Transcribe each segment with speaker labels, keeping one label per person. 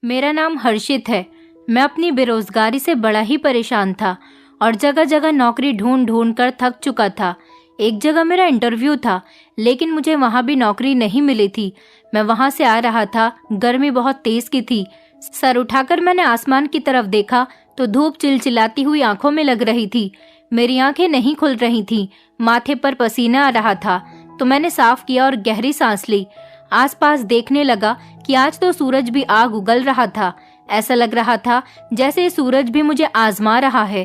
Speaker 1: मेरा नाम हर्षित है। मैं अपनी बेरोजगारी से बड़ा ही परेशान था और जगह जगह नौकरी ढूंढ ढूंढ कर थक चुका था। एक जगह मेरा इंटरव्यू था, लेकिन मुझे वहाँ भी नौकरी नहीं मिली थी। मैं वहाँ से आ रहा था, गर्मी बहुत तेज की थी। सर उठाकर मैंने आसमान की तरफ देखा तो धूप चिलचिलाती हुई आंखों में लग रही थी। मेरी आंखें नहीं खुल रही थीं, माथे पर पसीना आ रहा था। तो मैंने साफ किया और गहरी सांस ली। आसपास देखने लगा कि आज तो सूरज भी आग उगल रहा था। ऐसा लग रहा था जैसे सूरज भी मुझे आजमा रहा है।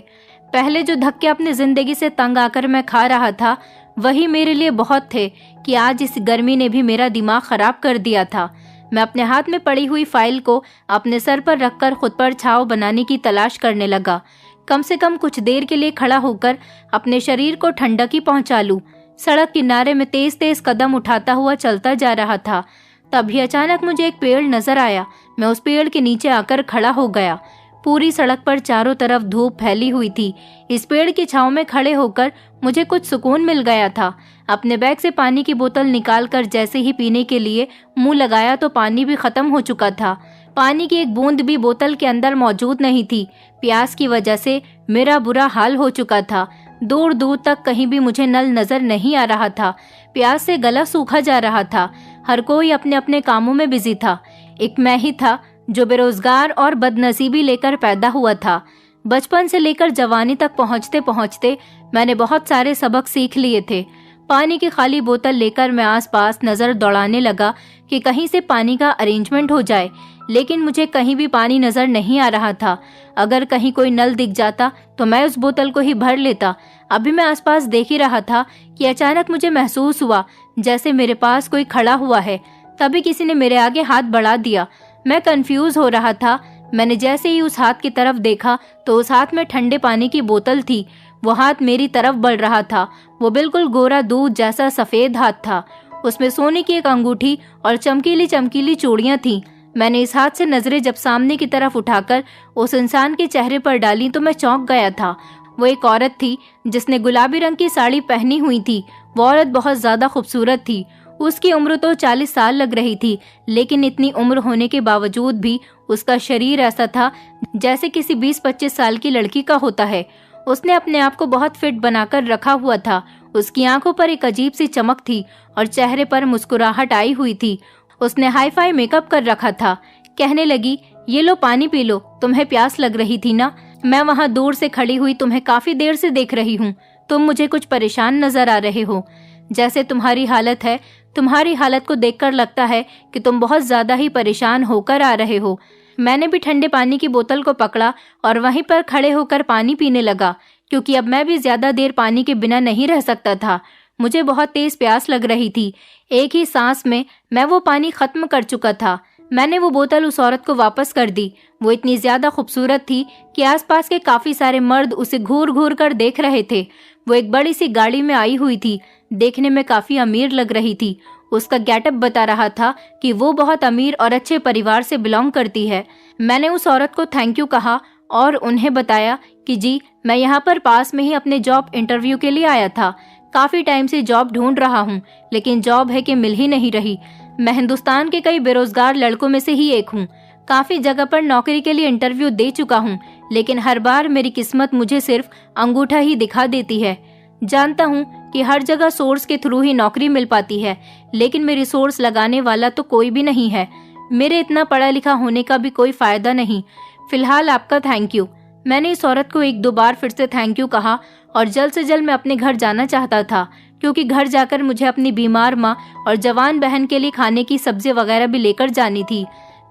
Speaker 1: पहले जो धक्के अपनी जिंदगी से तंग आकर मैं खा रहा था, वही मेरे लिए बहुत थे कि आज इस गर्मी ने भी मेरा दिमाग खराब कर दिया था। मैं अपने हाथ में पड़ी हुई फाइल को अपने सर पर रखकर खुद पर छाव बनाने की तलाश करने लगा। कम से कम कुछ देर के लिए खड़ा होकर अपने शरीर को ठंडक ही पहुंचा लूं। सड़क किनारे में तेज तेज कदम उठाता हुआ चलता जा रहा था। तभी अचानक मुझे एक पेड़ नजर आया। मैं उस पेड़ के नीचे आकर खड़ा हो गया। पूरी सड़क पर चारों तरफ धूप फैली हुई थी। इस पेड़ की छांव में खड़े होकर मुझे कुछ सुकून मिल गया था। अपने बैग से पानी की बोतल निकालकर जैसे ही पीने के लिए मुंह लगाया तो पानी भी खत्म हो चुका था। पानी की एक बूंद भी बोतल के अंदर मौजूद नहीं थी। प्यास की वजह से मेरा बुरा हाल हो चुका था। दूर दूर तक कहीं भी मुझे नल नजर नहीं आ रहा था। प्यास से गला सूखा जा रहा था। हर कोई अपने अपने कामों में बिजी था। एक मैं ही था जो बेरोजगार और बदनसीबी लेकर पैदा हुआ था। बचपन से लेकर जवानी तक पहुंचते पहुंचते मैंने बहुत सारे सबक सीख लिए थे। पानी की खाली बोतल लेकर मैं आसपास नजर दौड़ाने लगा कि कहीं से पानी का अरेंजमेंट हो जाए, लेकिन मुझे कहीं भी पानी नजर नहीं आ रहा था। अगर कहीं कोई नल दिख जाता तो मैं उस बोतल को ही भर लेता। अभी मैं आसपास देख ही रहा था कि अचानक मुझे महसूस हुआ जैसे मेरे पास कोई खड़ा हुआ है। तभी किसी ने मेरे आगे हाथ बढ़ा दिया। मैं कंफ्यूज हो रहा था। मैंने जैसे ही उस हाथ की तरफ देखा तो उस हाथ में ठंडे पानी की बोतल थी। वो हाथ मेरी तरफ बढ़ रहा था। वो बिल्कुल गोरा दूध जैसा सफेद हाथ था। उसमें सोने की एक अंगूठी और चमकीली चमकीली चूड़ियां थीं। मैंने इस हाथ से नजरें जब सामने की तरफ उठाकर उस इंसान के चेहरे पर डाली तो मैं चौंक गया था। वो एक औरत थी जिसने गुलाबी रंग की साड़ी पहनी हुई थी। वो औरत बहुत ज्यादा खूबसूरत थी। उसकी उम्र तो 40 साल लग रही थी, लेकिन इतनी उम्र होने के बावजूद भी उसका शरीर ऐसा था जैसे किसी 20-25 साल की लड़की का होता है। उसने अपने आप को बहुत फिट बनाकर रखा हुआ था। उसकी आंखों पर एक अजीब सी चमक थी और चेहरे पर मुस्कुराहट आई हुई थी। उसने हाई फाई मेकअप कर रखा था। कहने लगी, ये लो पानी पी लो, तुम्हें प्यास लग रही थी ना। मैं वहाँ दूर से खड़ी हुई तुम्हें काफी देर से देख रही हूँ। तुम मुझे कुछ परेशान नजर आ रहे हो। जैसे तुम्हारी हालत है, तुम्हारी हालत को देखकर लगता है कि तुम बहुत ज्यादा ही परेशान होकर आ रहे हो। मैंने भी ठंडे पानी की बोतल को पकड़ा और वहीं पर खड़े होकर पानी पीने लगा, क्योंकि अब मैं भी ज्यादा देर पानी के बिना नहीं रह सकता था। मुझे बहुत तेज प्यास लग रही थी। एक ही सांस में मैं वो पानी खत्म कर चुका था। मैंने वो बोतल उस औरत को वापस कर दी। वो इतनी ज्यादा खूबसूरत थी कि आसपास के काफी सारे मर्द उसे घूर घूर कर देख रहे थे। वो एक बड़ी सी गाड़ी में आई हुई थी। देखने में काफी अमीर लग रही थी। उसका गेटअप बता रहा था कि वो बहुत अमीर और अच्छे परिवार से बिलोंग करती है। मैंने उस औरत को थैंक यू कहा और उन्हें बताया कि जी, मैं यहाँ पर पास में ही अपने जॉब इंटरव्यू के लिए आया था। काफी टाइम से जॉब ढूंढ रहा हूँ, लेकिन जॉब है कि मिल ही नहीं रही। मैं हिंदुस्तान के कई बेरोजगार लड़कों में से ही एक हूँ। काफी जगह पर नौकरी के लिए इंटरव्यू दे चुका हूँ, लेकिन हर बार मेरी किस्मत मुझे सिर्फ अंगूठा ही दिखा देती है। जानता हूँ कि हर जगह सोर्स के थ्रू ही नौकरी मिल पाती है, लेकिन मेरी सोर्स लगाने वाला तो कोई भी नहीं है। मेरे इतना पढ़ा लिखा होने का भी कोई फायदा नहीं। फिलहाल आपका थैंक यू। मैंने इस औरत को 1-2 बार फिर से थैंक यू कहा और जल्द से जल्द मैं अपने घर जाना चाहता था, क्योंकि घर जाकर मुझे अपनी बीमार माँ और जवान बहन के लिए खाने की सब्जी वगैरह भी लेकर जानी थी।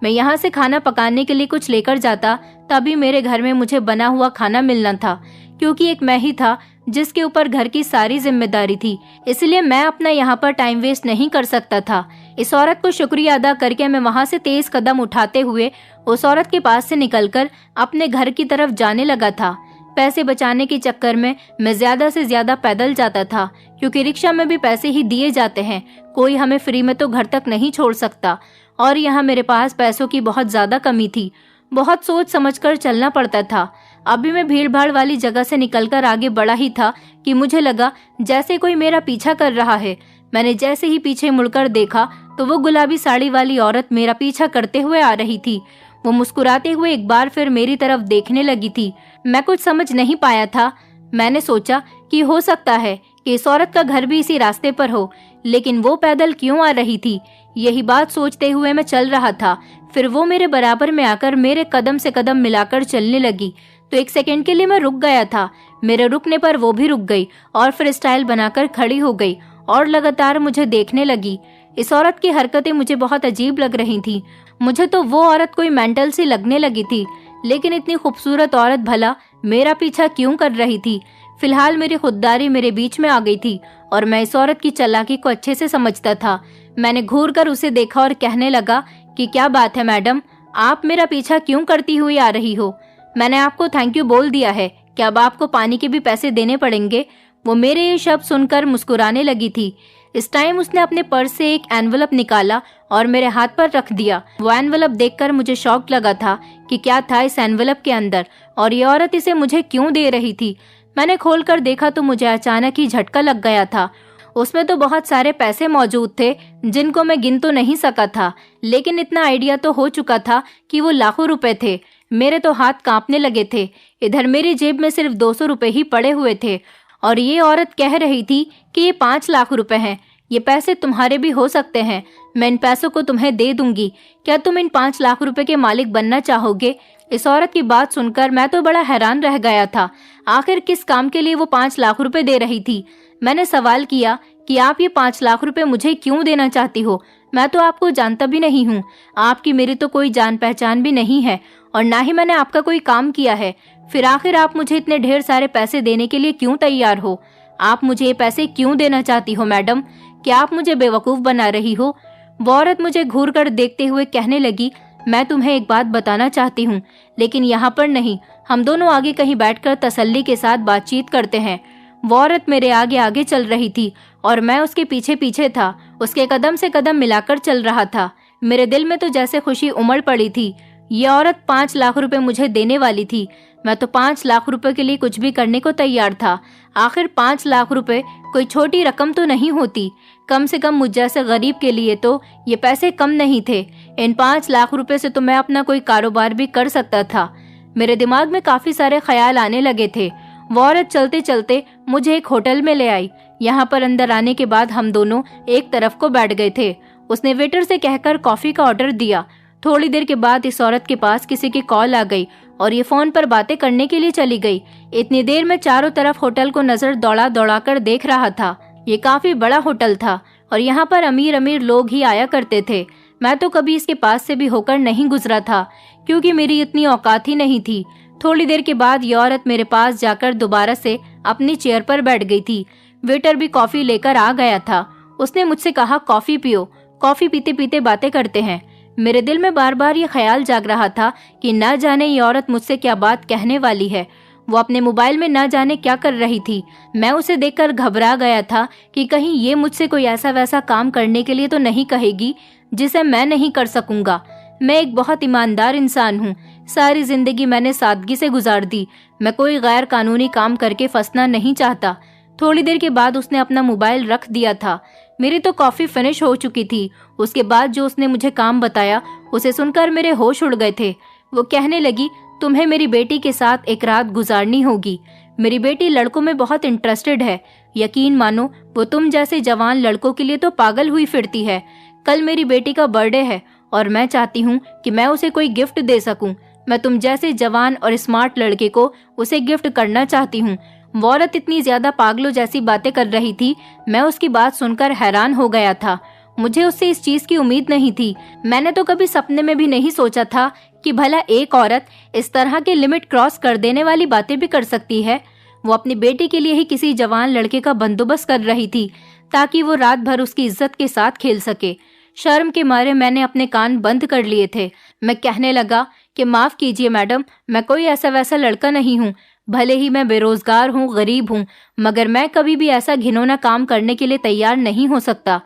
Speaker 1: मैं यहाँ से खाना पकाने के लिए कुछ लेकर जाता, तभी मेरे घर में मुझे बना हुआ खाना मिलना था, क्योंकि एक मैं ही था जिसके ऊपर घर की सारी जिम्मेदारी थी। इसलिए मैं अपना यहाँ पर टाइम वेस्ट नहीं कर सकता था। इस औरत को शुक्रिया अदा करके मैं वहाँ से तेज कदम उठाते हुए उस औरत के पास से निकलकर अपने घर की तरफ जाने लगा था। पैसे बचाने के चक्कर में मैं ज्यादा से ज्यादा पैदल जाता था, क्योंकि रिक्शा में भी पैसे ही दिए जाते हैं। कोई हमें फ्री में तो घर तक नहीं छोड़ सकता, और यहाँ मेरे पास पैसों की बहुत ज्यादा कमी थी। बहुत सोच समझकर चलना पड़ता था। अभी मैं भीड़ भाड़ वाली जगह से निकलकर आगे बढ़ा ही था कि मुझे लगा जैसे कोई मेरा पीछा कर रहा है। मैंने जैसे ही पीछे मुड़कर देखा तो वो गुलाबी साड़ी वाली औरत मेरा पीछा करते हुए आ रही थी। वो मुस्कुराते हुए एक बार फिर मेरी तरफ देखने लगी थी। मैं कुछ समझ नहीं पाया था। मैंने सोचा कि हो सकता है कि इस औरत का घर भी इसी रास्ते पर हो, लेकिन वो पैदल क्यों आ रही थी? यही बात सोचते हुए मैं चल रहा था। फिर वो मेरे बराबर में आकर मेरे कदम से कदम मिलाकर चलने लगी। तो एक सेकंड के लिए मैं रुक गया था। मेरे रुकने पर वो भी रुक गई और फिर स्टाइल बनाकर खड़ी हो गई और लगातार मुझे देखने लगी। इस औरत की हरकतें मुझे बहुत अजीब लग रही थी। मुझे तो वो औरत कोई मेंटल सी लगने लगी थी। लेकिन इतनी खूबसूरत औरत भला मेरा पीछा क्यों कर रही थी? फिलहाल मेरी खुददारी मेरे बीच में आ गई थी और मैं इस औरत की चालाकी को अच्छे से समझता था। मैंने घूर कर उसे देखा और कहने लगा कि क्या बात है मैडम, आप मेरा पीछा क्यों करती हुई आ रही हो? मैंने आपको थैंक यू बोल दिया है, क्या अब आपको पानी के भी पैसे देने पड़ेंगे? वो मेरे ये शब्द सुनकर मुस्कुराने लगी थी। इस टाइम उसने अपने पर्स से एक एनवलप निकाला और मेरे हाथ पर रख दिया। वो एनवलप देखकर मुझे शॉक लगा था कि क्या था इस एनवलप के अंदर और ये औरत इसे मुझे क्यों दे रही थी। मैंने खोलकर देखा तो मुझे अचानक ही झटका लग गया था। उसमें तो बहुत सारे पैसे मौजूद थे जिनको मैं गिन तो नहीं सका था, लेकिन इतना आइडिया तो हो चुका था कि वो लाखों रुपए थे। मेरे तो हाथ कांपने लगे थे। इधर मेरी जेब में सिर्फ 200 रुपए ही पड़े हुए थे और ये औरत कह रही थी कि ये 5 लाख रुपए हैं, ये पैसे तुम्हारे भी हो सकते हैं, मैं इन पैसों को तुम्हें दे दूंगी, क्या तुम इन 5 लाख रुपए के मालिक बनना चाहोगे? इस औरत की बात सुनकर मैं तो बड़ा हैरान रह गया था। आखिर किस काम के लिए वो 5 लाख रुपए दे रही थी? मैंने सवाल किया कि आप ये 5 लाख रुपए मुझे क्यों देना चाहती हो? मैं तो आपको जानता भी नहीं हूँ, आपकी मेरी तो कोई जान पहचान भी नहीं है और ना ही मैंने आपका कोई काम किया है। फिर आखिर आप मुझे इतने ढेर सारे पैसे देने के लिए क्यों तैयार हो? आप मुझे ये पैसे क्यों देना चाहती हो मैडम? क्या आप मुझे बेवकूफ बना रही हो? वो औरत मुझे घूर कर देखते हुए कहने लगी, मैं तुम्हें एक बात बताना चाहती हूँ, लेकिन यहाँ पर नहीं, हम दोनों आगे कहीं बैठकर तसल्ली के साथ बातचीत करते हैं। वो औरत मेरे आगे आगे चल रही थी और मैं उसके पीछे पीछे था। उसके कदम से कदम मिलाकर चल रहा था। मेरे दिल में तो जैसे खुशी उमड़ पड़ी थी। ये औरत 5 लाख रुपए मुझे देने वाली थी। मैं तो 5 लाख रुपए के लिए कुछ भी करने को तैयार था। आखिर 5 लाख रुपए कोई छोटी रकम तो नहीं होती। कम से कम मुझ जैसे गरीब के लिए तो ये पैसे कम नहीं थे। इन 5 लाख रुपए से तो मैं अपना कोई कारोबार भी कर सकता था। मेरे दिमाग में काफी सारे ख्याल आने लगे थे। वो औरत चलते चलते मुझे एक होटल में ले आई। यहाँ पर अंदर आने के बाद हम दोनों एक तरफ को बैठ गए थे। उसने वेटर से कहकर कॉफी का ऑर्डर दिया। थोड़ी देर के बाद इस औरत के पास किसी की कॉल आ गई और ये फोन पर बातें करने के लिए चली गई। इतनी देर में चारों तरफ होटल को नजर दौड़ा दौड़ा कर देख रहा था। ये काफी बड़ा होटल था और यहाँ पर अमीर अमीर लोग ही आया करते थे। मैं तो कभी इसके पास से भी होकर नहीं गुजरा था क्योंकि मेरी इतनी औकात ही नहीं थी। थोड़ी देर के बाद ये औरत मेरे पास जाकर दोबारा से अपनी चेयर पर बैठ गई थी। वेटर भी कॉफी लेकर आ गया था। उसने मुझसे कहा, कॉफी पियो, कॉफी पीते पीते बातें करते हैं। मेरे दिल में बार बार ये ख्याल जाग रहा था कि न जाने ये औरत मुझसे क्या बात कहने वाली है। वो अपने मोबाइल में न जाने क्या कर रही थी। मैं उसे देखकर घबरा गया था कि कहीं ये मुझसे कोई ऐसा वैसा काम करने के लिए तो नहीं कहेगी जिसे मैं नहीं कर सकूंगा। मैं एक बहुत ईमानदार इंसान हूँ। सारी जिंदगी मैंने सादगी से गुजार दी। मैं कोई गैर कानूनी काम करके फंसना नहीं चाहता। थोड़ी देर के बाद उसने अपना मोबाइल रख दिया था। मेरी तो कॉफी फिनिश हो चुकी थी। उसके बाद जो उसने मुझे काम बताया उसे सुनकर मेरे होश उड़ गए थे। वो कहने लगी, तुम्हें मेरी बेटी के साथ एक रात गुजारनी होगी। मेरी बेटी लड़कों में बहुत इंटरेस्टेड है। यकीन मानो वो तुम जैसे जवान लड़कों के लिए तो पागल हुई फिरती है। कल मेरी बेटी का बर्थडे है और मैं चाहती हूँ कि मैं उसे कोई गिफ्ट दे सकूं। मैं तुम जैसे जवान और स्मार्ट लड़के को उसे गिफ्ट करना चाहती हूँ। वो औरत इतनी ज्यादा पागलों जैसी बातें कर रही थी। मैं उसकी बात सुनकर हैरान हो गया था। मुझे उससे इस चीज की उम्मीद नहीं थी। मैंने तो कभी सपने में भी नहीं सोचा था कि भला एक औरत इस तरह के लिमिट क्रॉस कर देने वाली बातें भी कर सकती है। वो अपनी बेटी के लिए ही किसी जवान लड़के का बंदोबस्त कर रही थी ताकि वो रात भर उसकी इज्जत के साथ खेल सके। शर्म के मारे मैंने अपने कान बंद कर लिए थे। मैं कहने लगा कि माफ कीजिए मैडम, मैं कोई ऐसा वैसा लड़का नहीं हूँ। भले ही मैं बेरोजगार हूँ, गरीब हूँ, मगर मैं कभी भी ऐसा घिनौना काम करने के लिए तैयार नहीं हो सकता।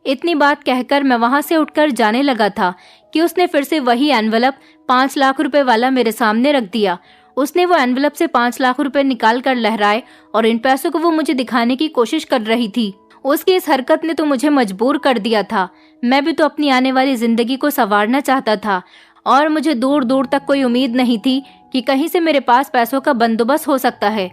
Speaker 1: इतनी बात कहकर मैं वहां से उठकर जाने लगा था कि उसने फिर से वही एनवलप 5 लाख रुपए वाला मेरे सामने रख दिया। उसने वो एनवलप से 5 लाख रुपए निकाल कर लहराए और इन पैसों को वो मुझे दिखाने की कोशिश कर रही थी। उसकी इस हरकत ने तो मुझे मजबूर कर दिया था। मैं भी तो अपनी आने वाली जिंदगी को संवारना चाहता था और मुझे दूर दूर तक कोई उम्मीद नहीं थी कि कहीं से मेरे पास पैसों का बंदोबस्त हो सकता है।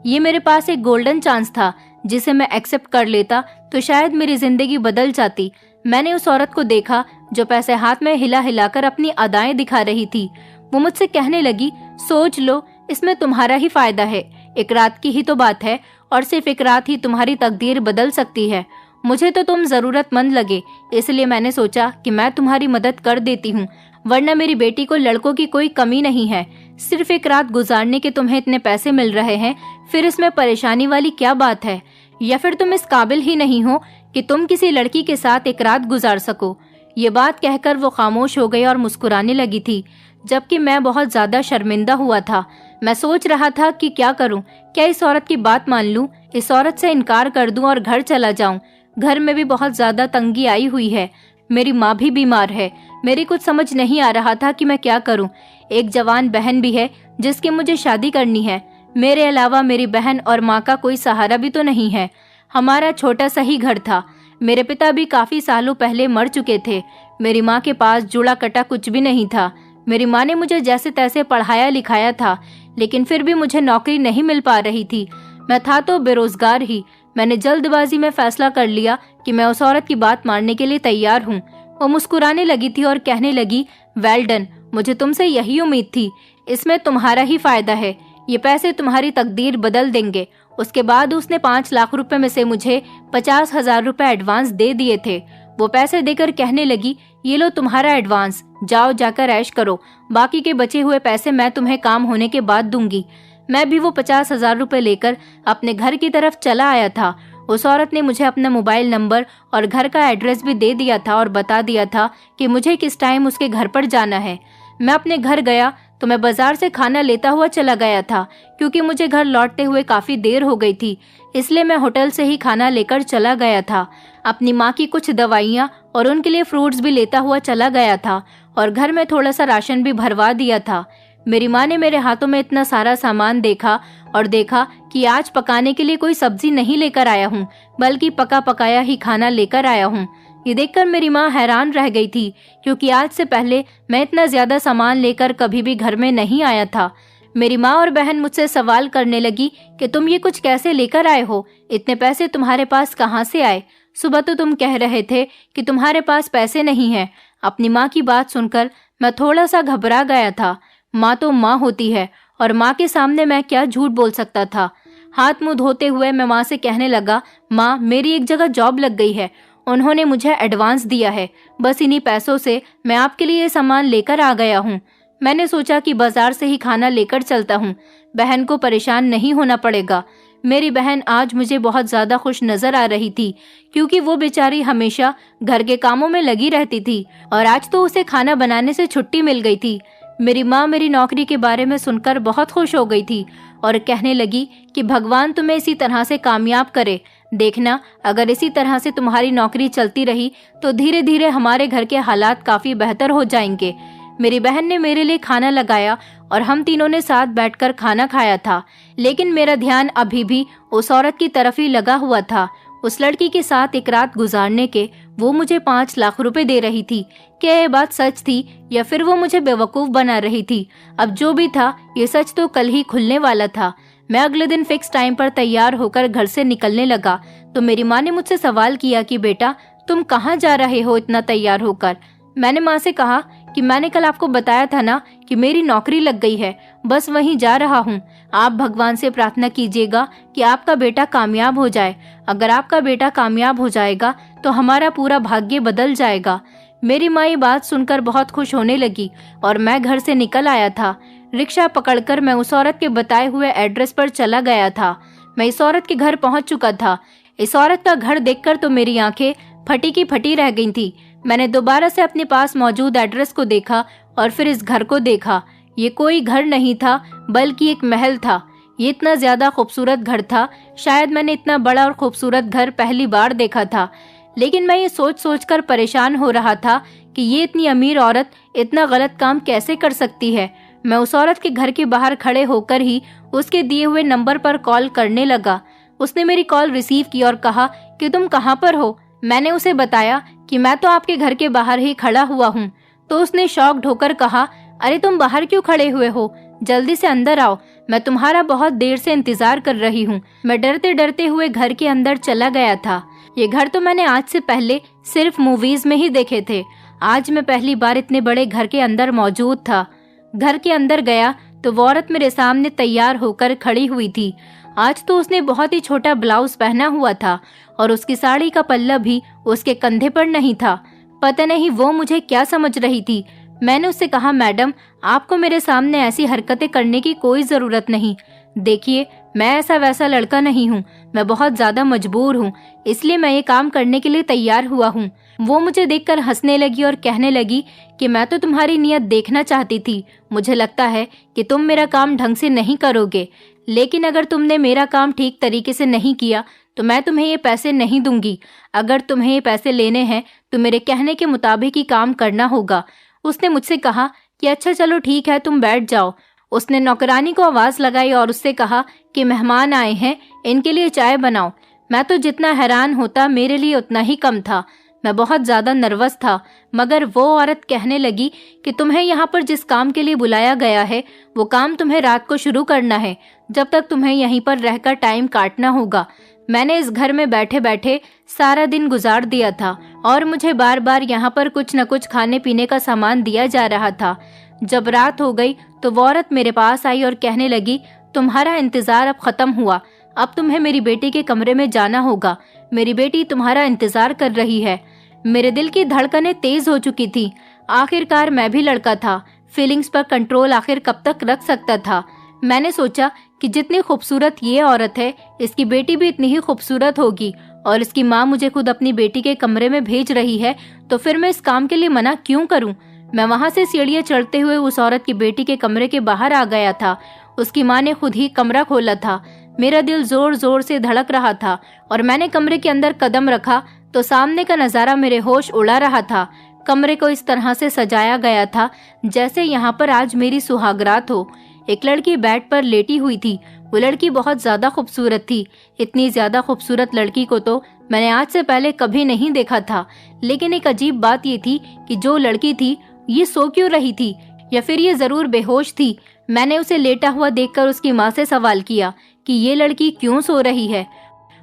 Speaker 1: ये मेरे पास एक गोल्डन चांस था जिसे मैं एक्सेप्ट कर लेता तो शायद मेरी जिंदगी बदल जाती। मैंने उस औरत को देखा जो पैसे हाथ में हिला हिलाकर अपनी अदाएं दिखा रही थी। वो मुझसे कहने लगी, सोच लो, इसमें तुम्हारा ही फायदा है। एक रात की ही तो बात है और सिर्फ एक रात ही तुम्हारी तकदीर बदल सकती है। मुझे तो तुम जरूरतमंद लगे, इसलिए मैंने सोचा कि मैं तुम्हारी मदद कर देती हूँ, वरना मेरी बेटी को लड़कों की कोई कमी नहीं है। सिर्फ एक रात गुजारने के तुम्हें इतने पैसे मिल रहे हैं, फिर इसमें परेशानी वाली क्या बात है? या फिर तुम इस काबिल ही नहीं हो कि तुम किसी लड़की के साथ एक रात गुजार सको? ये बात कहकर वो खामोश हो गई और मुस्कुराने लगी थी, जबकि मैं बहुत ज्यादा शर्मिंदा हुआ था। मैं सोच रहा था कि क्या करूं, क्या इस औरत की बात मान लूं, इस औरत से इनकार कर दूं और घर चला जाऊं। घर में भी बहुत ज्यादा तंगी आई हुई है, मेरी माँ भी बीमार है। मेरी कुछ समझ नहीं आ रहा था कि मैं क्या करूं। एक जवान बहन भी है जिसकी मुझे शादी करनी है। मेरे अलावा मेरी बहन और माँ का कोई सहारा भी तो नहीं है। हमारा छोटा सा ही घर था। मेरे पिता भी काफी सालों पहले मर चुके थे। मेरी माँ के पास जुड़ा कटा कुछ भी नहीं था। मेरी माँ ने मुझे जैसे तैसे पढ़ाया लिखाया था, लेकिन फिर भी मुझे नौकरी नहीं मिल पा रही थी। मैं था तो बेरोजगार ही। मैंने जल्दबाजी में फैसला कर लिया कि मैं उस औरत की बात मानने के लिए तैयार हूँ। वो मुस्कुराने लगी थी और कहने लगी, वेल डन, मुझे तुमसे यही उम्मीद थी। इसमें तुम्हारा ही फायदा है। ये पैसे तुम्हारी तकदीर बदल देंगे। उसके बाद उसने 5 लाख रुपए में से मुझे 50,000 रुपए एडवांस दे दिए थे। वो पैसे देकर कहने लगी, ये लो तुम्हारा एडवांस, जाओ जाकर ऐश करो, बाकी के बचे हुए पैसे मैं तुम्हें काम होने के बाद दूंगी। मैं भी वो 50,000 रुपए लेकर अपने घर की तरफ चला आया था। उस औरत ने मुझे अपना मोबाइल नंबर और घर का एड्रेस भी दे दिया था और बता दिया था कि मुझे किस टाइम उसके घर पर जाना है। मैं अपने घर गया तो मैं बाजार से खाना लेता हुआ चला गया था, क्योंकि मुझे घर लौटते हुए काफी देर हो गई थी। इसलिए मैं होटल से ही खाना लेकर चला गया था। अपनी माँ की कुछ दवाइयाँ और उनके लिए फ्रूट्स भी लेता हुआ चला गया था और घर में थोड़ा सा राशन भी भरवा दिया था। मेरी माँ ने मेरे हाथों में इतना सारा सामान देखा और देखा कि आज पकाने के लिए कोई सब्जी नहीं लेकर आया हूँ, बल्कि पका पकाया ही खाना लेकर आया हूँ। ये देखकर मेरी माँ हैरान रह गई थी, क्योंकि आज से पहले मैं इतना ज्यादा सामान लेकर कभी भी घर में नहीं आया था। मेरी माँ और बहन मुझसे सवाल करने लगी कि तुम ये कुछ कैसे लेकर आए हो, इतने पैसे तुम्हारे पास कहाँ से आए? सुबह तो तुम कह रहे थे कि तुम्हारे पास पैसे नहीं हैं। अपनी माँ की बात सुनकर मैं थोड़ा सा घबरा गया था। माँ तो माँ होती है और माँ के सामने मैं क्या झूठ बोल सकता था। हाथ मुंह धोते हुए मैं माँ से कहने लगा, माँ, मेरी एक जगह जॉब लग गई है, उन्होंने मुझे एडवांस दिया है, बस इन्हीं पैसों से मैं आपके लिए ये सामान लेकर आ गया हूँ। मैंने सोचा कि बाजार से ही खाना लेकर चलता हूँ, बहन को परेशान नहीं होना पड़ेगा। मेरी बहन आज मुझे बहुत ज्यादा खुश नजर आ रही थी, क्योंकि वो बेचारी हमेशा घर के कामों में लगी रहती थी और आज तो उसे खाना बनाने से छुट्टी मिल गई थी। मेरी माँ मेरी नौकरी के बारे में सुनकर बहुत खुश हो गई थी और कहने लगी कि भगवान तुम्हें इसी तरह से कामयाब करे। देखना, अगर इसी तरह से तुम्हारी नौकरी चलती रही तो धीरे धीरे हमारे घर के हालात काफी बेहतर हो जाएंगे। मेरी बहन ने मेरे लिए खाना लगाया और हम तीनों ने साथ बैठकर खाना खाया था, लेकिन मेरा ध्यान अभी भी उस औरत की तरफ ही लगा हुआ था। उस लड़की के साथ एक रात गुजारने के वो मुझे 5 लाख रुपए दे रही थी। क्या ये बात सच थी या फिर वो मुझे बेवकूफ बना रही थी? अब जो भी था, ये सच तो कल ही खुलने वाला था। मैं अगले दिन फिक्स टाइम पर तैयार होकर घर से निकलने लगा तो मेरी माँ ने मुझसे सवाल किया कि बेटा, तुम कहाँ जा रहे हो इतना तैयार होकर? मैंने माँ से कहा कि मैंने कल आपको बताया था ना कि मेरी नौकरी लग गई है, बस वहीं जा रहा हूँ। आप भगवान से प्रार्थना कीजिएगा कि आपका बेटा कामयाब हो जाए। अगर आपका बेटा कामयाब हो जाएगा तो हमारा पूरा भाग्य बदल जाएगा। मेरी माँ ये बात सुनकर बहुत खुश होने लगी और मैं घर से निकल आया था। रिक्शा पकड़कर मैं उस औरत के बताए हुए एड्रेस पर चला गया था। मैं इस औरत के घर पहुंच चुका था। इस औरत का घर देखकर तो मेरी आंखें फटी की फटी रह गई थी। मैंने दोबारा से अपने पास मौजूद एड्रेस को देखा और फिर इस घर को देखा। ये कोई घर नहीं था, बल्कि एक महल था। ये इतना ज्यादा खूबसूरत घर था, शायद मैंने इतना बड़ा और खूबसूरत घर पहली बार देखा था। लेकिन मैं ये सोच सोचकर परेशान हो रहा था कि ये इतनी अमीर औरत इतना गलत काम कैसे कर सकती है। मैं उस औरत के घर के बाहर खड़े होकर ही उसके दिए हुए नंबर पर कॉल करने लगा। उसने मेरी कॉल रिसीव की और कहा कि तुम कहाँ पर हो। मैंने उसे बताया कि मैं तो आपके घर के बाहर ही खड़ा हुआ हूँ। तो उसने शॉक होकर कहा, अरे तुम बाहर क्यों खड़े हुए हो, जल्दी से अंदर आओ, मैं तुम्हारा बहुत देर से इंतजार कर रही हूँ। मैं डरते डरते हुए घर के अंदर चला गया था। ये घर तो मैंने आज से पहले सिर्फ मूवीज में ही देखे थे। आज मैं पहली बार इतने बड़े घर के अंदर मौजूद था। घर के अंदर गया तो वो औरत मेरे सामने तैयार होकर खड़ी हुई थी। आज तो उसने बहुत ही छोटा ब्लाउज पहना हुआ था और उसकी साड़ी का पल्ला भी उसके कंधे पर नहीं था। पता नहीं वो मुझे क्या समझ रही थी। मैंने उससे कहा, मैडम आपको मेरे सामने ऐसी हरकतें करने की कोई जरूरत नहीं। देखिए मैं ऐसा वैसा लड़का नहीं हूँ, मैं बहुत ज्यादा मजबूर हूँ, इसलिए मैं ये काम करने के लिए तैयार हुआ हूँ। वो मुझे देखकर हंसने लगी और कहने लगी कि मैं तो तुम्हारी नीयत देखना चाहती थी। मुझे लगता है कि तुम मेरा काम ढंग से नहीं करोगे, लेकिन अगर तुमने मेरा काम ठीक तरीके से नहीं किया तो मैं तुम्हें ये पैसे नहीं दूंगी। अगर तुम्हें ये पैसे लेने हैं तो मेरे कहने के मुताबिक ही काम करना होगा। उसने मुझसे कहा कि अच्छा चलो ठीक है, तुम बैठ जाओ। उसने नौकरानी को आवाज लगाई और उससे कहा कि मेहमान आए हैं, इनके लिए चाय बनाओ। मैं तो जितना हैरान होता मेरे लिए उतना ही कम था। मैं बहुत ज्यादा नर्वस था, मगर वो औरत कहने लगी कि तुम्हें यहाँ पर जिस काम के लिए बुलाया गया है वो काम तुम्हें रात को शुरू करना है, जब तक तुम्हें यहीं पर रहकर टाइम काटना होगा। मैंने इस घर में बैठे बैठे सारा दिन गुजार दिया था और मुझे बार बार यहाँ पर कुछ न कुछ खाने पीने का सामान दिया जा रहा था। जब रात हो गई तो वो औरत मेरे पास आई और कहने लगी, तुम्हारा इंतजार अब खत्म हुआ, अब तुम्हें मेरी बेटी के कमरे में जाना होगा। मेरी बेटी तुम्हारा इंतजार कर रही है। मेरे दिल की धड़कनें तेज हो चुकी थी। आखिरकार मैं भी लड़का था, फीलिंग्स पर कंट्रोल आखिर कब तक रख सकता था। मैंने सोचा कि जितनी खूबसूरत ये औरत है, इसकी बेटी भी इतनी ही खूबसूरत होगी और इसकी माँ मुझे खुद अपनी बेटी के कमरे में भेज रही है, तो फिर मैं इस काम के लिए मना क्यों करूं। मैं वहां से सीढ़ियां चढ़ते हुए उस औरत की बेटी के कमरे के बाहर आ गया था। उसकी माँ ने खुद ही कमरा खोला था। मेरा दिल जोर जोर से धड़क रहा था और मैंने कमरे के अंदर कदम रखा तो सामने का नजारा मेरे होश उड़ा रहा था। कमरे को इस तरह से सजाया गया था जैसे यहाँ पर आज मेरी सुहागरात हो। एक लड़की बेड पर लेटी हुई थी। वो लड़की बहुत ज्यादा खूबसूरत थी। इतनी ज्यादा खूबसूरत लड़की को तो मैंने आज से पहले कभी नहीं देखा था। लेकिन एक अजीब बात ये थी कि जो लड़की थी ये सो क्यों रही थी, या फिर ये जरूर बेहोश थी। मैंने उसे लेटा हुआ देखकर उसकी माँ से सवाल किया कि ये लड़की क्यों सो रही है।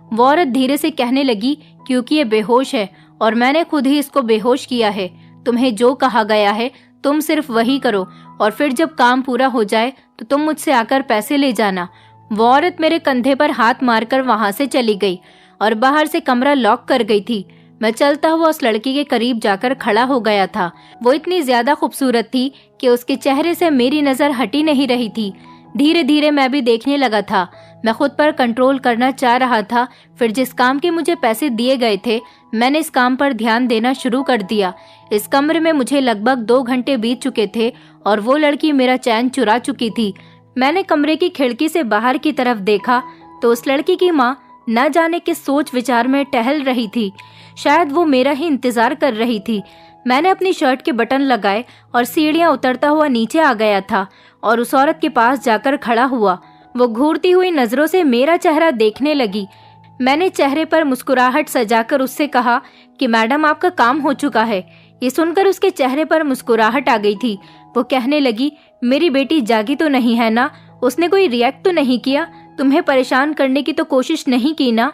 Speaker 1: वो औरत धीरे से कहने लगी, क्योंकि ये बेहोश है और मैंने खुद ही इसको बेहोश किया है। तुम्हें जो कहा गया है तुम सिर्फ वही करो और फिर जब काम पूरा हो जाए तो तुम मुझसे आकर पैसे ले जाना। वो औरत मेरे कंधे पर हाथ मारकर वहां से चली गई और बाहर से कमरा लॉक कर गई थी। मैं चलता हुआ उस लड़की के करीब जाकर खड़ा हो गया था। वो इतनी ज्यादा खूबसूरत थी कि उसके चेहरे से मेरी नजर हटी नहीं रही थी। धीरे धीरे मैं भी देखने लगा था। मैं खुद पर कंट्रोल करना चाह रहा था। फिर जिस काम के मुझे पैसे दिए गए थे मैंने इस काम पर ध्यान देना शुरू कर दिया। इस कमरे में मुझे लगभग 2 घंटे बीत चुके थे और वो लड़की मेरा चैन चुरा चुकी थी। मैंने कमरे की खिड़की से बाहर की तरफ देखा तो उस लड़की की माँ न जाने किस सोच विचार में टहल रही थी। शायद वो मेरा ही इंतजार कर रही थी। मैंने अपनी शर्ट के बटन लगाए और सीढ़ियां उतरता हुआ नीचे आ गया था और उस औरत के पास जाकर खड़ा हुआ। वो घूरती हुई नजरों से मेरा चेहरा देखने लगी। मैंने चेहरे पर मुस्कुराहट सजाकर उससे कहा कि मैडम आपका काम हो चुका है। ये सुनकर उसके चेहरे पर मुस्कुराहट आ गई थी। वो कहने लगी, मेरी बेटी जागी तो नहीं है ना, उसने कोई रिएक्ट तो नहीं किया, तुम्हें परेशान करने की तो कोशिश नहीं की ना।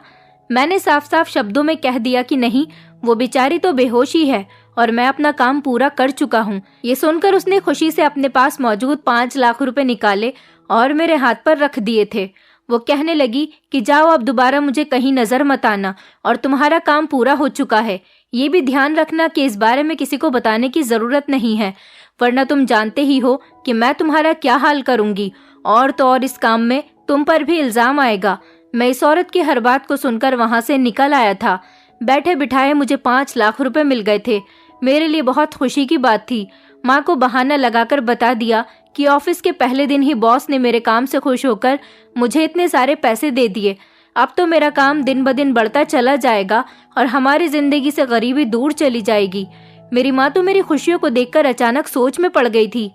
Speaker 1: मैंने साफ साफ शब्दों में कह दिया कि नहीं, वो बेचारी तो बेहोश ही है और मैं अपना काम पूरा कर चुका हूँ। ये सुनकर उसने खुशी से अपने पास मौजूद 5 लाख रुपए निकाले और मेरे हाथ पर रख दिए थे। वो कहने लगी कि जाओ अब दोबारा मुझे कहीं नजर मत आना और तुम्हारा काम पूरा हो चुका है। ये भी ध्यान रखना कि इस बारे में किसी को बताने की जरूरत नहीं है, वरना तुम जानते ही हो कि मैं तुम्हारा क्या हाल करूंगी। और तो और इस काम में तुम पर भी इल्जाम आएगा। मैं इस औरत की हर बात को सुनकर वहां से निकल आया था। बैठे बिठाए मुझे 5 लाख रुपए मिल गए थे। मेरे लिए बहुत खुशी की बात थी। माँ को बहाना लगाकर बता दिया कि ऑफिस के पहले दिन ही बॉस ने मेरे काम से खुश होकर मुझे इतने सारे पैसे दे दिए। अब तो मेरा काम दिन ब दिन बढ़ता चला जाएगा और हमारी जिंदगी से गरीबी दूर चली जाएगी। मेरी माँ तो मेरी खुशियों को देखकर अचानक सोच में पड़ गई थी।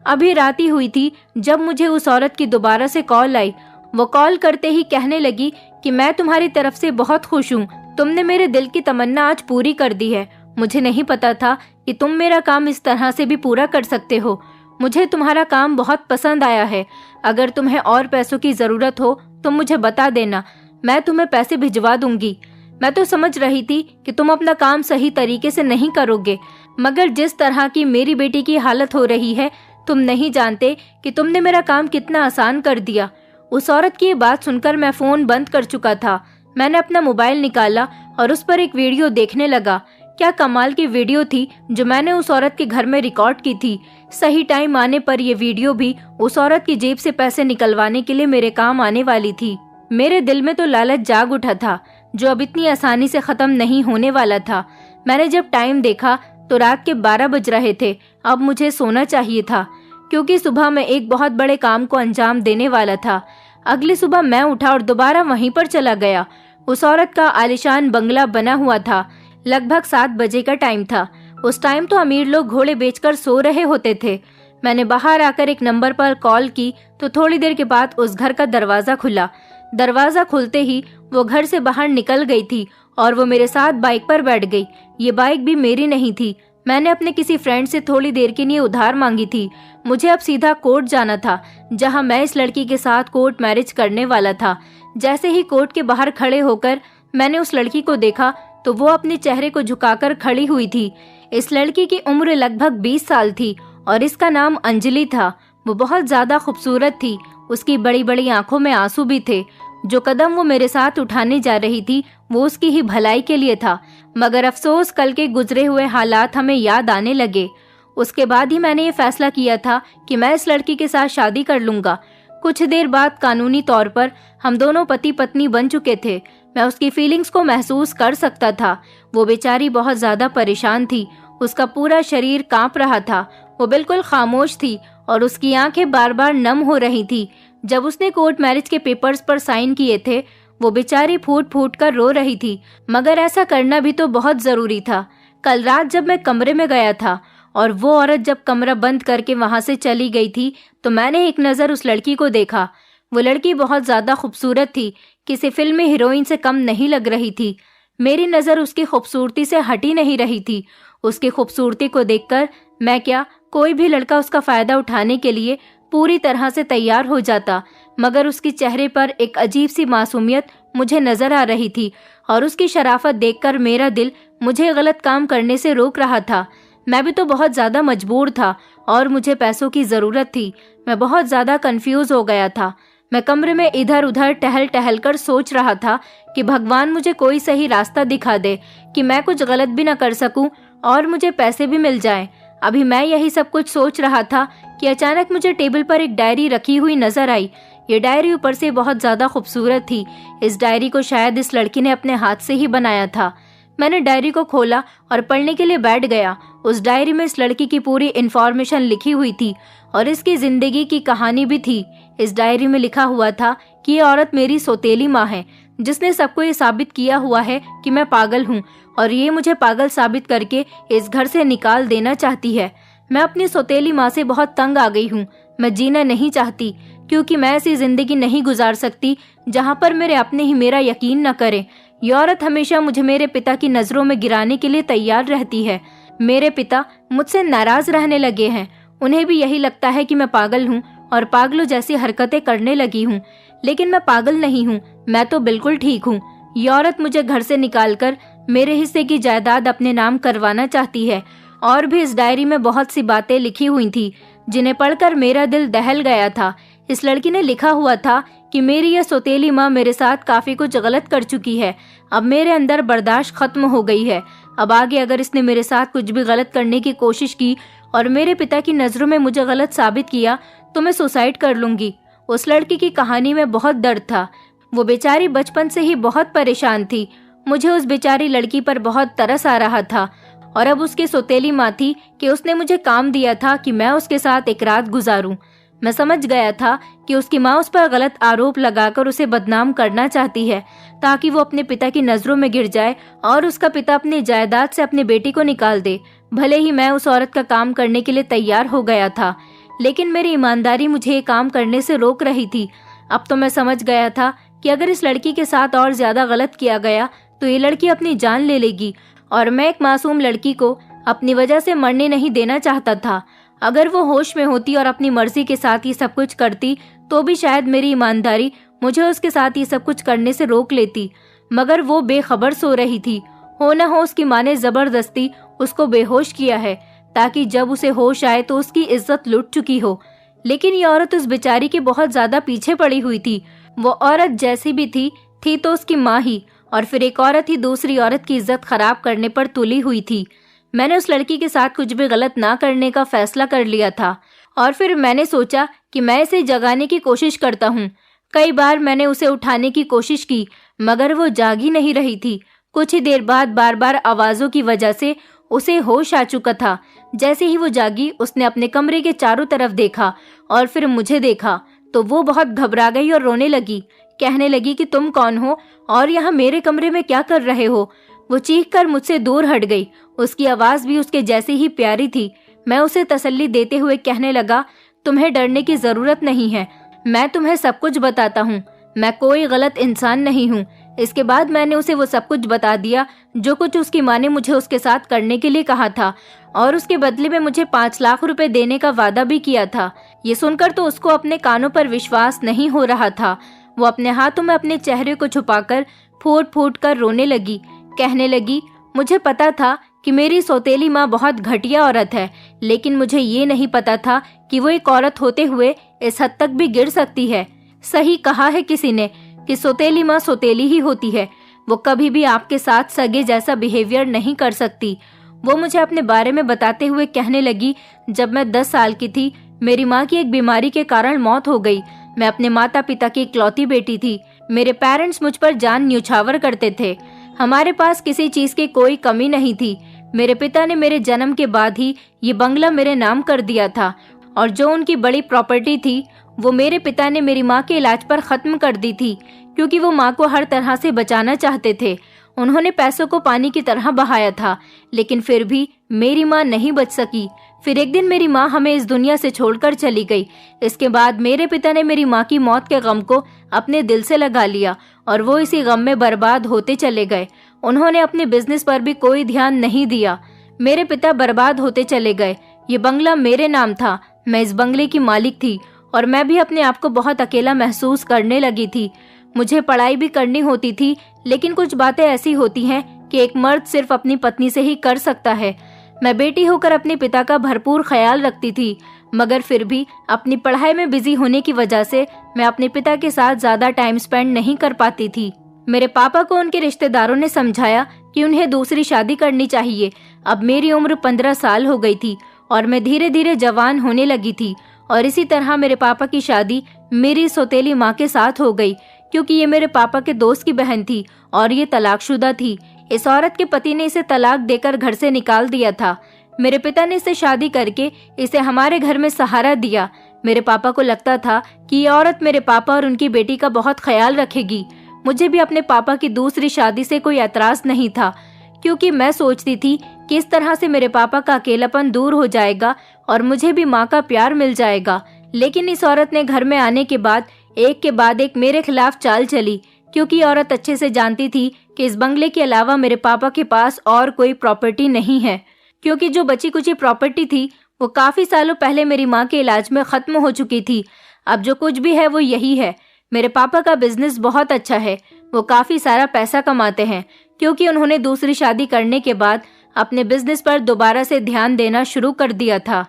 Speaker 1: अभी रात ही हुई थी जब मुझे उस औरत की दोबारा से कॉल आई। वो कॉल करते ही कहने लगी कि मैं तुम्हारी तरफ से बहुत खुश हूँ, तुमने मेरे दिल की तमन्ना आज पूरी कर दी है। मुझे नहीं पता था कि तुम मेरा काम इस तरह से भी पूरा कर सकते हो। मुझे तुम्हारा काम बहुत पसंद आया है। अगर तुम्हें और पैसों की ज़रूरत हो तो मुझे बता देना, मैं तुम्हें पैसे भिजवा दूंगी। मैं तो समझ रही थी कि तुम अपना काम सही तरीके से नहीं करोगे, मगर जिस तरह की मेरी बेटी की हालत हो रही है, तुम नहीं जानते कि तुमने मेरा काम कितना आसान कर दिया। उस औरत की ये बात सुनकर मैं फ़ोन बंद कर चुका था। मैंने अपना मोबाइल निकाला और उस पर एक वीडियो देखने लगा। क्या कमाल की वीडियो थी जो मैंने उस औरत के घर में रिकॉर्ड की थी। सही टाइम आने पर यह वीडियो भी उस औरत की जेब से पैसे निकलवाने के लिए मेरे काम आने वाली थी। मेरे दिल में तो लालच जाग उठा था, जो अब इतनी आसानी से खत्म नहीं होने वाला था। मैंने जब टाइम देखा तो रात के 12 बज रहे थे। अब मुझे सोना चाहिए था, क्योंकि सुबह मैं एक बहुत बड़े काम को अंजाम देने वाला था। अगली सुबह मैं उठा और दोबारा वहीं पर चला गया। उस औरत का आलीशान बंगला बना हुआ था। लगभग 7 बजे का टाइम था। उस टाइम तो अमीर लोग घोड़े बेचकर सो रहे होते थे। मैंने बाहर आकर एक नंबर पर कॉल की तो थोड़ी देर के बाद उस घर का दरवाजा खुला। दरवाजा खुलते ही वो घर से बाहर निकल गई थी और वो मेरे साथ बाइक पर बैठ गई। ये बाइक भी मेरी नहीं थी, मैंने अपने किसी फ्रेंड से थोड़ी देर के लिए उधार मांगी थी। मुझे अब सीधा कोर्ट जाना था, जहां मैं इस लड़की के साथ कोर्ट मैरिज करने वाला था। जैसे ही कोर्ट के बाहर खड़े होकर मैंने उस लड़की को देखा तो वो अपने चेहरे को झुकाकर खड़ी हुई थी। इस लड़की की उम्र लगभग 20 साल थी और इसका नाम अंजलि था। वो बहुत ज्यादा खूबसूरत थी। उसकी बड़ी बड़ी आंखों में आंसू भी थे। जो कदम वो मेरे साथ उठाने जा रही थी वो उसकी ही भलाई के लिए था, मगर अफसोस कल के गुजरे हुए हालात हमें याद आने लगे। उसके बाद ही मैंने ये फैसला किया था कि मैं इस लड़की के साथ शादी कर लूंगा। कुछ देर बाद कानूनी तौर पर हम दोनों पति पत्नी बन चुके थे। मैं उसकी फीलिंग्स को महसूस कर सकता था। वो बेचारी बहुत ज्यादा परेशान थी। उसका पूरा शरीर कांप रहा था। वो बिल्कुल खामोश थी और उसकी आंखें बार बार नम हो रही थी। जब उसने कोर्ट मैरिज के पेपर्स पर साइन किए थे वो बेचारी फूट फूट कर रो रही थी, मगर ऐसा करना भी तो बहुत जरूरी था। कल रात जब मैं कमरे में गया था और वो औरत जब कमरा बंद करके वहां से चली गई थी तो मैंने एक नज़र उस लड़की को देखा। वो लड़की बहुत ज़्यादा खूबसूरत थी, किसी फिल्मी हीरोइन से कम नहीं लग रही थी। मेरी नज़र उसकी खूबसूरती से हटी नहीं रही थी। उसकी खूबसूरती को देखकर मैं क्या, कोई भी लड़का उसका फ़ायदा उठाने के लिए पूरी तरह से तैयार हो जाता, मगर उसके चेहरे पर एक अजीब सी मासूमियत मुझे नज़र आ रही थी और उसकी शराफत देखकर मेरा दिल मुझे गलत काम करने से रोक रहा था। मैं भी तो बहुत ज़्यादा मजबूर था और मुझे पैसों की ज़रूरत थी। मैं बहुत ज़्यादा कंफ्यूज हो गया था। मैं कमरे में इधर उधर टहल टहल कर सोच रहा था कि भगवान मुझे कोई सही रास्ता दिखा दे कि मैं कुछ गलत भी न कर सकूं और मुझे पैसे भी मिल जाएं। अभी मैं यही सब कुछ सोच रहा था कि अचानक मुझे टेबल पर एक डायरी रखी हुई नजर आई। ये डायरी ऊपर से बहुत ज़्यादा खूबसूरत थी। इस डायरी को शायद इस लड़की ने अपने हाथ से ही बनाया था। मैंने डायरी को खोला और पढ़ने के लिए बैठ गया। उस डायरी में इस लड़की की पूरी इन्फॉर्मेशन लिखी हुई थी और इसकी जिंदगी की कहानी भी थी। इस डायरी में लिखा हुआ था कि ये औरत मेरी सौतेली माँ है, जिसने सबको ये साबित किया हुआ है कि मैं पागल हूँ और ये मुझे पागल साबित करके इस घर से निकाल देना चाहती है। मैं अपनी सौतेली माँ से बहुत तंग आ गई हूँ। मैं जीना नहीं चाहती, क्योंकि मैं ऐसी जिंदगी नहीं गुजार सकती जहाँ पर मेरे अपने ही मेरा यकीन न करें। ये औरत हमेशा मुझे मेरे पिता की नज़रों में गिराने के लिए तैयार रहती है। मेरे पिता मुझसे नाराज रहने लगे हैं। उन्हें भी यही लगता है कि मैं पागल हूँ और पागलों जैसी हरकतें करने लगी हूँ, लेकिन मैं पागल नहीं हूँ। मैं तो बिल्कुल ठीक हूँ। ये औरत मुझे घर से निकालकर मेरे हिस्से की जायदाद अपने नाम करवाना चाहती है। और भी इस डायरी में बहुत सी बातें लिखी हुई थी जिन्हें पढ़कर मेरा दिल दहल गया था। इस लड़की ने लिखा हुआ था कि मेरी यह सौतेली माँ मेरे साथ काफ़ी कुछ गलत कर चुकी है। अब मेरे अंदर बर्दाश्त खत्म हो गई है। अब आगे अगर इसने मेरे साथ कुछ भी गलत करने की कोशिश की और मेरे पिता की नज़रों में मुझे गलत साबित किया तो मैं सुसाइड कर लूँगी। उस लड़की की कहानी में बहुत दर्द था। वो बेचारी बचपन से ही बहुत परेशान थी। मुझे उस बेचारी लड़की पर बहुत तरस आ रहा था और अब उसकी सौतेली माँ थी कि उसने मुझे काम दिया था कि मैं उसके साथ एक रात गुजारूं। मैं समझ गया था कि उसकी माँ उस पर गलत आरोप लगाकर उसे बदनाम करना चाहती है ताकि वो अपने पिता की नज़रों में गिर जाए और उसका पिता अपनी जायदाद से अपनी बेटी को निकाल दे। भले ही मैं उस औरत का काम करने के लिए तैयार हो गया था, लेकिन मेरी ईमानदारी मुझे ये काम करने से रोक रही थी। अब तो मैं समझ गया था कि अगर इस लड़की के साथ और ज्यादा गलत किया गया तो ये लड़की अपनी जान ले लेगी और मैं एक मासूम लड़की को अपनी वजह से मरने नहीं देना चाहता था। अगर वो होश में होती और अपनी मर्जी के साथ ये सब कुछ करती तो भी शायद मेरी ईमानदारी मुझे उसके साथ ये सब कुछ करने से रोक लेती, मगर वो बेखबर सो रही थी। हो न हो उसकी माँ ने जबरदस्ती उसको बेहोश किया है ताकि जब उसे होश आए तो उसकी इज्जत लुट चुकी हो। लेकिन ये औरत उस बेचारी के बहुत ज्यादा पीछे पड़ी हुई थी। वो औरत जैसी भी थी तो उसकी माँ ही, और फिर एक औरत ही दूसरी औरत की इज्जत खराब करने पर तुली हुई थी। मैंने उस लड़की के साथ कुछ भी गलत ना करने का फैसला कर लिया था और फिर मैंने सोचा कि मैं इसे जगाने की कोशिश करता हूँ। कई बार मैंने उसे उठाने की कोशिश की मगर वो जाग ही नहीं रही थी। कुछ ही देर बाद बार बार आवाज़ों की वजह से उसे होश आ चुका था। जैसे ही वो जागी उसने अपने कमरे के चारों तरफ देखा और फिर मुझे देखा तो वो बहुत घबरा गई और रोने लगी। कहने लगी कि तुम कौन हो और यहाँ मेरे कमरे में क्या कर रहे हो। वो चीख कर मुझसे दूर हट गई। उसकी आवाज़ भी उसके जैसी ही प्यारी थी। मैं उसे तसल्ली देते हुए कहने लगा, तुम्हें डरने की ज़रूरत नहीं है, मैं तुम्हें सब कुछ बताता हूँ, मैं कोई गलत इंसान नहीं हूँ। इसके बाद मैंने उसे वो सब कुछ बता दिया जो कुछ उसकी माँ ने मुझे उसके साथ करने के लिए कहा था और उसके बदले में मुझे 5 लाख रुपए देने का वादा भी किया था। ये सुनकर तो उसको अपने कानों पर विश्वास नहीं हो रहा था। वो अपने हाथों में अपने चेहरे को छुपाकर फूट फूट कर रोने लगी। कहने लगी, मुझे पता था कि मेरी सौतेली माँ बहुत घटिया औरत है, लेकिन मुझे ये नहीं पता था कि वो एक औरत होते हुए इस हद तक भी गिर सकती है। सही कहा है किसी ने कि सौतेली माँ सौतेली ही होती है। वो कभी भी आपके साथ सगे जैसा बिहेवियर नहीं कर सकती। वो मुझे अपने बारे में बताते हुए कहने लगी, जब मैं 10 साल की थी मेरी माँ की एक बीमारी के कारण मौत हो गई। मैं अपने माता पिता की इकलौती बेटी थी। मेरे पेरेंट्स मुझ पर जान न्यौछावर करते थे। हमारे पास किसी चीज की कोई कमी नहीं थी। मेरे पिता ने मेरे जन्म के बाद ही ये बंगला मेरे नाम कर दिया था और जो उनकी बड़ी प्रॉपर्टी थी वो मेरे पिता ने मेरी माँ के इलाज पर खत्म कर दी थी, क्योंकि वो माँ को हर तरह से बचाना चाहते थे। उन्होंने पैसों को पानी की तरह बहाया था, लेकिन फिर भी मेरी माँ नहीं बच सकी। फिर एक दिन मेरी माँ हमें इस दुनिया से छोड़कर चली गई। इसके बाद मेरे पिता ने मेरी माँ की मौत के गम को अपने दिल से लगा लिया और वो इसी गम में बर्बाद होते चले गए। उन्होंने अपने बिजनेस पर भी कोई ध्यान नहीं दिया। मेरे पिता बर्बाद होते चले गए। ये बंगला मेरे नाम था, मैं इस बंगले की मालिक थी और मैं भी अपने आप को बहुत अकेला महसूस करने लगी थी। मुझे पढ़ाई भी करनी होती थी, लेकिन कुछ बातें ऐसी होती हैं कि एक मर्द सिर्फ अपनी पत्नी से ही कर सकता है। मैं बेटी होकर अपने पिता का भरपूर ख्याल रखती थी, मगर फिर भी अपनी पढ़ाई में बिजी होने की वजह से मैं अपने पिता के साथ ज्यादा टाइम स्पेंड नहीं कर पाती थी। मेरे पापा को उनके रिश्तेदारों ने समझाया कि उन्हें दूसरी शादी करनी चाहिए। अब मेरी उम्र 15 साल हो गई थी और मैं धीरे धीरे जवान होने लगी थी और इसी तरह मेरे पापा की शादी मेरी सौतेली माँ के साथ हो गई, क्योंकि ये मेरे पापा के दोस्त की बहन थी और ये तलाकशुदा थी। इस औरत के पति ने इसे तलाक देकर घर से निकाल दिया था। मेरे पिता ने इसे शादी करके इसे हमारे घर में सहारा दिया। मेरे पापा को लगता था कि ये औरत मेरे पापा और उनकी बेटी का बहुत ख्याल रखेगी। मुझे भी अपने पापा की दूसरी शादी से कोई एतराज नहीं था, क्योंकि मैं सोचती थी कि इस तरह से मेरे पापा का अकेलापन दूर हो जाएगा और मुझे भी माँ का प्यार मिल जाएगा। लेकिन इस औरत ने घर में आने के बाद एक के बाद एक मेरे खिलाफ चाल चली, क्योंकि औरत अच्छे से जानती थी कि इस बंगले के अलावा मेरे पापा के पास और कोई प्रॉपर्टी नहीं है, क्योंकि जो बची कुची प्रॉपर्टी थी वो काफी सालों पहले मेरी माँ के इलाज में खत्म हो चुकी थी। अब जो कुछ भी है वो यही है। मेरे पापा का बिजनेस बहुत अच्छा है, वो काफी सारा पैसा कमाते हैं, क्योंकि उन्होंने दूसरी शादी करने के बाद अपने बिजनेस पर दोबारा से ध्यान देना शुरू कर दिया था।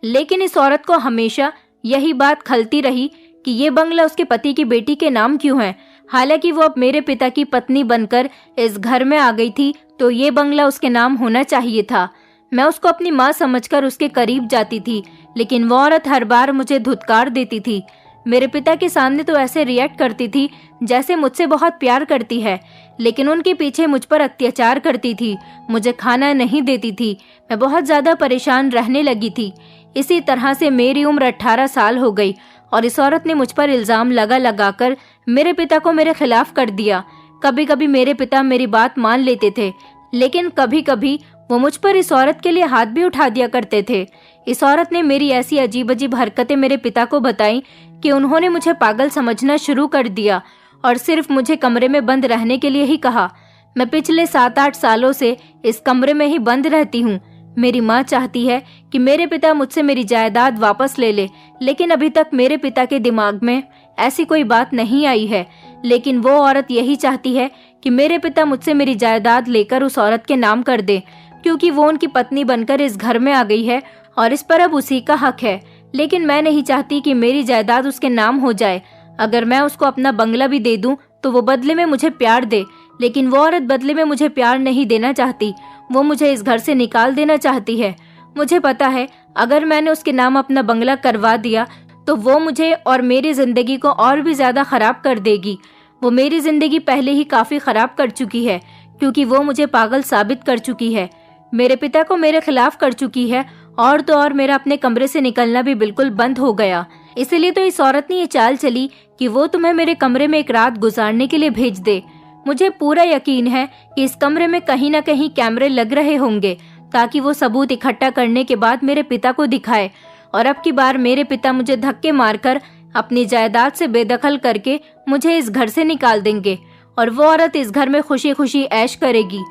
Speaker 1: लेकिन इस औरत को हमेशा यही बात खलती रही कि ये बंगला उसके पति की बेटी के नाम क्यों है। हालांकि वो अब मेरे पिता की पत्नी बनकर इस घर में आ गई थी, तो ये बंगला उसके नाम होना चाहिए था। मैं उसको अपनी माँ समझकर उसके करीब जाती थी, लेकिन वो औरत हर बार मुझे धुतकार देती थी। मेरे पिता के सामने तो ऐसे रिएक्ट करती थी जैसे मुझसे बहुत प्यार करती है, लेकिन उनके पीछे मुझ पर अत्याचार करती थी, मुझे खाना नहीं देती थी। मैं बहुत ज्यादा परेशान रहने लगी थी। इसी तरह से मेरी उम्र 18 साल हो गई और इस औरत ने मुझ पर इल्जाम लगाकर मेरे पिता को मेरे खिलाफ कर दिया। कभी कभी मेरे पिता मेरी बात मान लेते थे, लेकिन कभी कभी वो मुझ पर इस औरत के लिए हाथ भी उठा दिया करते थे। इस औरत ने मेरी ऐसी अजीब अजीब हरकतें मेरे पिता को बताई कि उन्होंने मुझे पागल समझना शुरू कर दिया और सिर्फ मुझे कमरे में बंद रहने के लिए ही कहा। मैं पिछले 7-8 सालों से इस कमरे में ही बंद रहती हूँ। मेरी माँ चाहती है कि मेरे पिता मुझसे मेरी जायदाद वापस ले ले, लेकिन अभी तक मेरे पिता के दिमाग में ऐसी कोई बात नहीं आई है। लेकिन वो औरत यही चाहती है कि मेरे पिता मुझसे मेरी जायदाद लेकर उस औरत के नाम कर दे, क्योंकि वो उनकी पत्नी बनकर इस घर में आ गई है और इस पर अब उसी का हक है। लेकिन मैं नहीं चाहती कि मेरी जायदाद उसके नाम हो जाए। अगर मैं उसको अपना बंगला भी दे दूं तो वो बदले में मुझे प्यार दे, लेकिन वो औरत बदले में मुझे प्यार नहीं देना चाहती। वो मुझे इस घर से निकाल देना चाहती है। मुझे पता है अगर मैंने उसके नाम अपना बंगला करवा दिया तो वो मुझे और मेरी जिंदगी को और भी ज्यादा खराब कर देगी। वो मेरी जिंदगी पहले ही काफी खराब कर चुकी है, क्योंकि वो मुझे पागल साबित कर चुकी है, मेरे पिता को मेरे खिलाफ कर चुकी है, और तो और मेरा अपने कमरे से निकलना भी बिल्कुल बंद हो गया। इसलिए तो इस औरत ने ये चाल चली कि वो तुम्हें मेरे कमरे में एक रात गुजारने के लिए भेज दे। मुझे पूरा यकीन है कि इस कमरे में कहीं न कहीं कैमरे लग रहे होंगे, ताकि वो सबूत इकट्ठा करने के बाद मेरे पिता को दिखाए, और अब की बार मेरे पिता मुझे धक्के मारकर अपनी जायदाद से बेदखल करके मुझे इस घर से निकाल देंगे, और वो औरत इस घर में खुशी खुशी ऐश करेगी।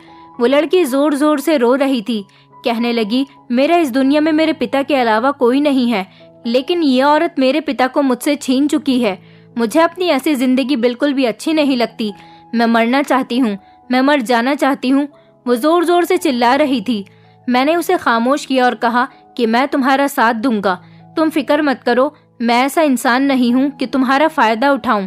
Speaker 1: वो लड़की जोर जोर से रो रही थी, कहने लगी, मेरा इस दुनिया में मेरे पिता के अलावा कोई नहीं है, लेकिन ये औरत मेरे पिता को मुझसे छीन चुकी है। मुझे अपनी ऐसी जिंदगी बिल्कुल भी अच्छी नहीं लगती। मैं मरना चाहती हूँ, मैं मर जाना चाहती हूँ। वो जोर जोर से चिल्ला रही थी। मैंने उसे खामोश किया और कहा कि मैं तुम्हारा साथ दूंगा, तुम फिक्र मत करो, मैं ऐसा इंसान नहीं हूँ कि तुम्हारा फायदा उठाऊं।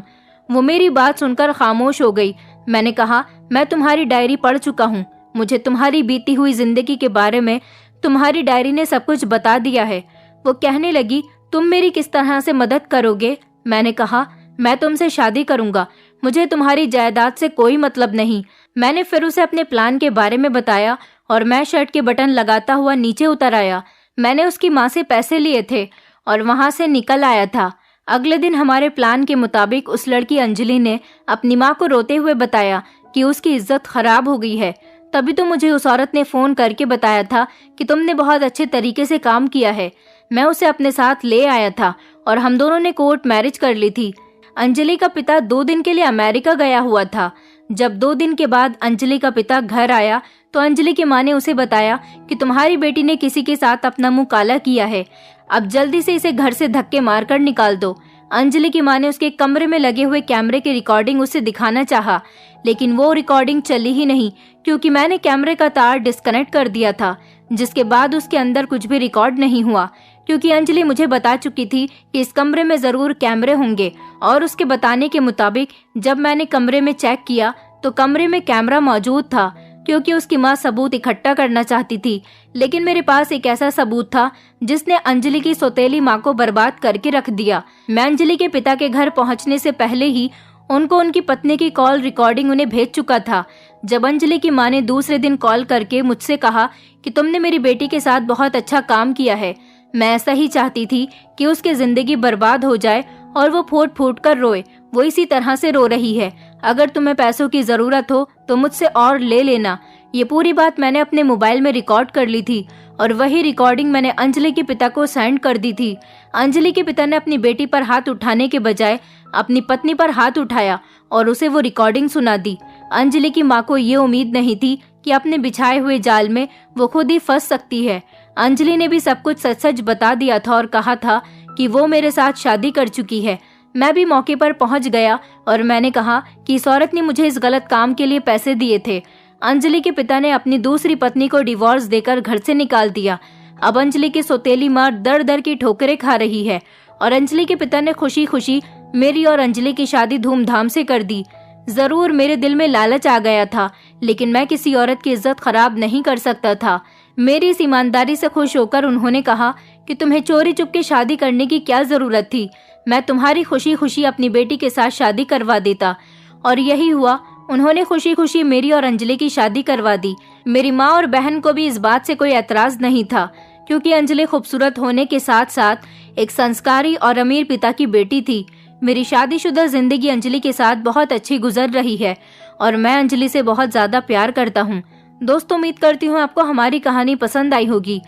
Speaker 1: वो मेरी बात सुनकर खामोश हो गई। मैंने कहा, मैं तुम्हारी डायरी पढ़ चुका हूँ, मुझे तुम्हारी बीती हुई जिंदगी के बारे में तुम्हारी डायरी ने सब कुछ बता दिया है। वो कहने लगी, तुम मेरी किस तरह से मदद करोगे? मैंने कहा, मैं तुमसे शादी करूंगा, मुझे तुम्हारी जायदाद से कोई मतलब नहीं। मैंने फिर उसे अपने प्लान के बारे में बताया और मैं शर्ट के बटन लगाता हुआ नीचे उतर आया। मैंने उसकी माँ से पैसे लिए थे और वहां से निकल आया था। अगले दिन हमारे प्लान के मुताबिक उस लड़की अंजलि ने अपनी माँ को रोते हुए बताया कि उसकी इज्जत खराब हो गई है। तभी तो मुझे उस औरत ने फोन करके बताया था कि तुमने बहुत अच्छे तरीके से काम किया है। मैं उसे अपने साथ ले आया था और हम दोनों ने कोर्ट मैरिज कर ली थी। अंजलि का पिता 2 दिन के लिए अमेरिका गया हुआ था। जब 2 दिन के बाद अंजलि का पिता घर आया तो अंजलि की माँ ने उसे बताया कि तुम्हारी बेटी ने किसी के साथ अपना मुंह काला किया है, अब जल्दी से इसे घर से धक्के मारकर निकाल दो। अंजलि की माँ ने उसके कमरे में लगे हुए कैमरे की रिकॉर्डिंग उसे दिखाना चाहा, लेकिन वो रिकॉर्डिंग चली ही नहीं, क्योंकि मैंने कैमरे का तार डिस्कनेक्ट कर दिया था, जिसके बाद उसके अंदर कुछ भी रिकॉर्ड नहीं हुआ, क्योंकि अंजलि मुझे बता चुकी थी कि इस कमरे में जरूर कैमरे होंगे। और उसके बताने के मुताबिक जब मैंने कमरे में चेक किया तो कमरे में कैमरा मौजूद था, क्योंकि उसकी माँ सबूत इकट्ठा करना चाहती थी। लेकिन मेरे पास एक ऐसा सबूत था जिसने अंजलि की सौतेली माँ को बर्बाद करके रख दिया। मैं अंजलि के पिता के घर पहुँचने से पहले ही उनको उनकी पत्नी की कॉल रिकॉर्डिंग उन्हें भेज चुका था। जब अंजलि की माँ ने दूसरे दिन कॉल करके मुझसे कहा कि तुमने मेरी बेटी के साथ बहुत अच्छा काम किया है, मैं ऐसा ही चाहती थी कि उसकी जिंदगी बर्बाद हो जाए और वो फूट फूट कर रोए। वो इसी तरह से रो रही है। अगर तुम्हें पैसों की जरूरत हो तो मुझसे और ले लेना। ये पूरी बात मैंने अपने मोबाइल में रिकॉर्ड कर ली थी और वही रिकॉर्डिंग मैंने अंजलि के पिता को सेंड कर दी थी। अंजलि के पिता ने अपनी बेटी पर हाथ उठाने के बजाय अपनी पत्नी पर हाथ उठाया और उसे वो रिकॉर्डिंग सुना दी। अंजलि की माँ को ये उम्मीद नहीं थी कि अपने बिछाए हुए जाल में वो खुद ही फंस सकती है। अंजलि ने भी सब कुछ सच सच बता दिया था और कहा था कि वो मेरे साथ शादी कर चुकी है। मैं भी मौके पर पहुंच गया और मैंने कहा कि इस औरत ने मुझे इस गलत काम के लिए पैसे दिए थे। अंजलि के पिता ने अपनी दूसरी पत्नी को डिवोर्स देकर घर से निकाल दिया। अब अंजलि की सौतेली माँ दर दर की ठोकरें खा रही है और अंजलि के पिता ने खुशी खुशी मेरी और अंजलि की शादी धूमधाम से कर दी। जरूर मेरे दिल में लालच आ गया था, लेकिन मैं किसी औरत की इज्जत खराब नहीं कर सकता था। मेरी इस ईमानदारी से खुश होकर उन्होंने कहा कि तुम्हें चोरी चुपके शादी करने की क्या जरूरत थी, मैं तुम्हारी खुशी खुशी अपनी बेटी के साथ शादी करवा देता। और यही हुआ, उन्होंने खुशी खुशी मेरी और अंजलि की शादी करवा दी। मेरी माँ और बहन को भी इस बात से कोई एतराज नहीं था, क्योंकि अंजलि खूबसूरत होने के साथ साथ एक संस्कारी और अमीर पिता की बेटी थी। मेरी शादीशुदा जिंदगी अंजलि के साथ बहुत अच्छी गुजर रही है और मैं अंजलि से बहुत ज्यादा प्यार करता हूँ। दोस्तों, उम्मीद करती हूँ आपको हमारी कहानी पसंद आई होगी।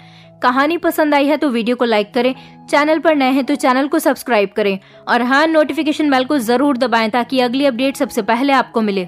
Speaker 1: कहानी पसंद आई है तो वीडियो को लाइक करें, चैनल पर नए हैं तो चैनल को सब्सक्राइब करें और हाँ, नोटिफिकेशन बेल को जरूर दबाएं ताकि अगली अपडेट सबसे पहले आपको मिले।